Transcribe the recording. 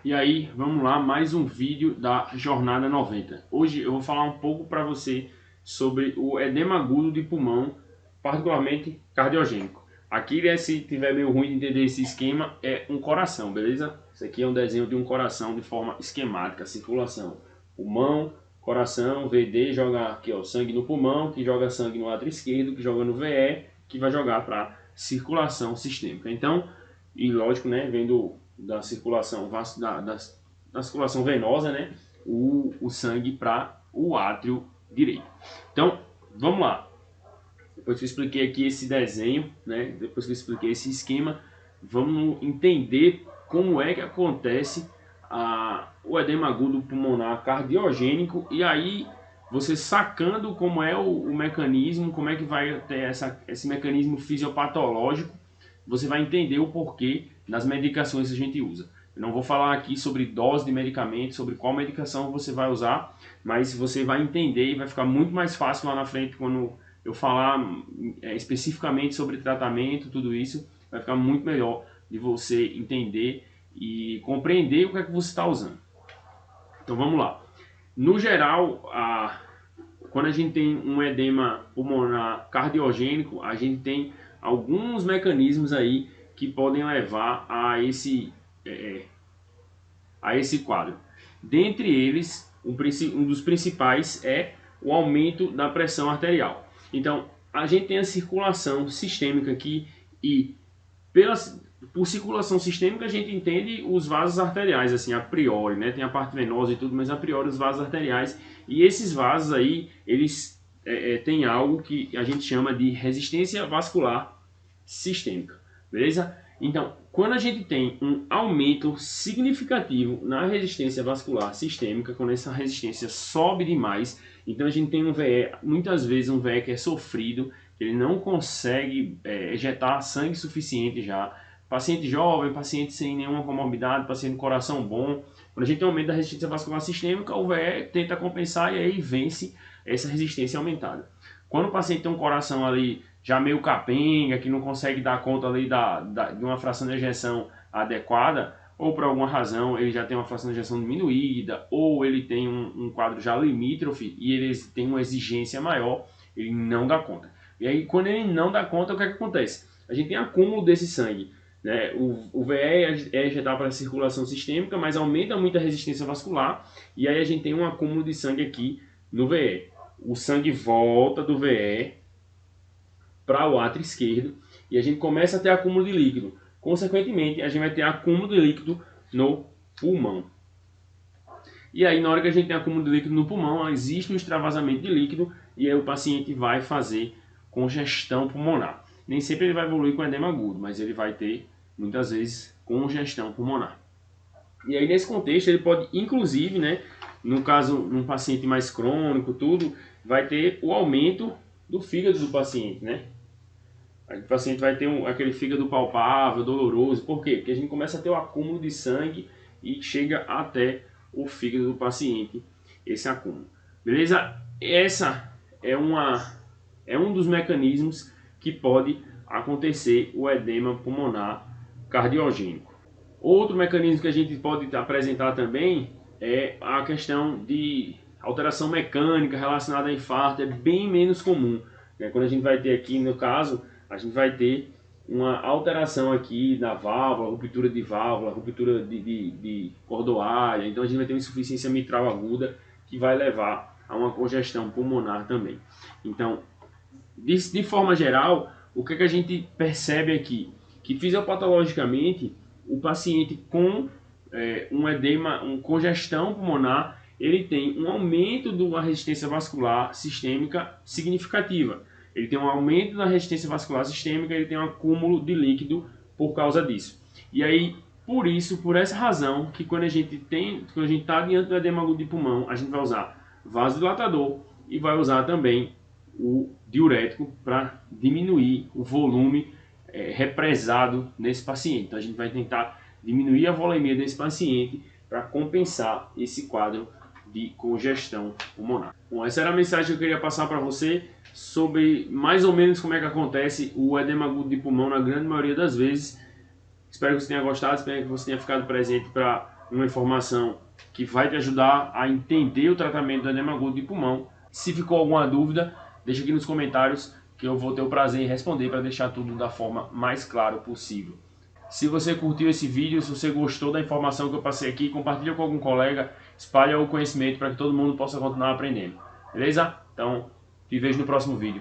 E aí, vamos lá, mais um vídeo da Jornada 90. Hoje eu vou falar um pouco para você sobre o edema agudo de pulmão, particularmente cardiogênico. Aqui, né, se tiver meio ruim de entender esse esquema, é um coração, beleza? Isso aqui é um desenho de um coração de forma esquemática, circulação. Pulmão, coração, VD, joga aqui ó, sangue no pulmão, que joga sangue no átrio esquerdo, que joga no VE, que vai jogar para circulação sistêmica. Então, e lógico, né, vendo da circulação da circulação venosa, né, o sangue para o átrio direito. Então, vamos lá. Depois que eu expliquei aqui esse desenho, né, depois que eu expliquei esse esquema, vamos entender como é que acontece o edema agudo pulmonar cardiogênico, e aí você sacando como é o mecanismo, como é que vai ter esse mecanismo fisiopatológico, você vai entender o porquê das medicações que a gente usa. Eu não vou falar aqui sobre dose de medicamento, sobre qual medicação você vai usar, mas você vai entender e vai ficar muito mais fácil lá na frente quando eu falar especificamente sobre tratamento, tudo isso, vai ficar muito melhor de você entender e compreender o que é que você está usando. Então vamos lá. No geral, quando a gente tem um edema pulmonar cardiogênico, a gente tem alguns mecanismos aí que podem levar a esse quadro. Dentre eles, um dos principais é o aumento da pressão arterial. Então, a gente tem a circulação sistêmica aqui e por circulação sistêmica a gente entende os vasos arteriais, assim, a priori, né? Tem a parte venosa e tudo, mas a priori os vasos arteriais. E esses vasos aí, eles têm algo que a gente chama de resistência vascular sistêmica, beleza? Então, quando a gente tem um aumento significativo na resistência vascular sistêmica, quando essa resistência sobe demais, então a gente tem um VE, muitas vezes um VE que é sofrido, que ele não consegue ejetar sangue suficiente já. Paciente jovem, paciente sem nenhuma comorbidade, paciente com coração bom. Quando a gente tem um aumento da resistência vascular sistêmica, o VE tenta compensar e aí vence essa resistência aumentada. Quando o paciente tem um coração ali já meio capenga, que não consegue dar conta ali de uma fração de ejeção adequada, ou por alguma razão ele já tem uma fração de ejeção diminuída, ou ele tem um quadro já limítrofe e ele tem uma exigência maior, ele não dá conta. E aí, quando ele não dá conta, o que é que acontece? A gente tem acúmulo desse sangue. Né? O VE é ejetado para a circulação sistêmica, mas aumenta muito a resistência vascular, e aí a gente tem um acúmulo de sangue aqui no VE. O sangue volta do VE para o átrio esquerdo e a gente começa a ter acúmulo de líquido. Consequentemente, a gente vai ter acúmulo de líquido no pulmão. E aí, na hora que a gente tem acúmulo de líquido no pulmão, existe um extravasamento de líquido e aí o paciente vai fazer congestão pulmonar. Nem sempre ele vai evoluir com edema agudo, mas ele vai ter, muitas vezes, congestão pulmonar. E aí, nesse contexto, ele pode, inclusive, né, no caso, num paciente mais crônico, tudo, vai ter o aumento do fígado do paciente, né? O paciente vai ter aquele fígado palpável, doloroso. Por quê? Porque a gente começa a ter o acúmulo de sangue e chega até o fígado do paciente, esse acúmulo. Beleza? Essa é um dos mecanismos que pode acontecer o edema pulmonar cardiogênico. Outro mecanismo que a gente pode apresentar também é a questão de alteração mecânica relacionada a infarto, é bem menos comum. Né? Quando a gente vai ter aqui, no caso, a gente vai ter uma alteração aqui na válvula, ruptura de válvula, ruptura de cordoária, então a gente vai ter uma insuficiência mitral aguda que vai levar a uma congestão pulmonar também. Então, de forma geral, o que a gente percebe aqui? Que fisiopatologicamente, o paciente com um edema, uma congestão pulmonar, ele tem um aumento da resistência vascular sistêmica significativa. Ele tem um aumento da resistência vascular sistêmica, ele tem um acúmulo de líquido por causa disso. E aí, por essa razão, que quando a gente está diante do edema agudo de pulmão, a gente vai usar vasodilatador e vai usar também o diurético para diminuir o volume represado nesse paciente. Então a gente vai tentar diminuir a volemia desse paciente para compensar esse quadro de congestão pulmonar. Bom, essa era a mensagem que eu queria passar para você sobre mais ou menos como é que acontece o edema agudo de pulmão na grande maioria das vezes. Espero que você tenha gostado, espero que você tenha ficado presente para uma informação que vai te ajudar a entender o tratamento do edema agudo de pulmão. Se ficou alguma dúvida, deixa aqui nos comentários que eu vou ter o prazer em responder para deixar tudo da forma mais clara possível. Se você curtiu esse vídeo, se você gostou da informação que eu passei aqui, compartilha com algum colega, espalha o conhecimento para que todo mundo possa continuar aprendendo. Beleza? Então, te vejo no próximo vídeo.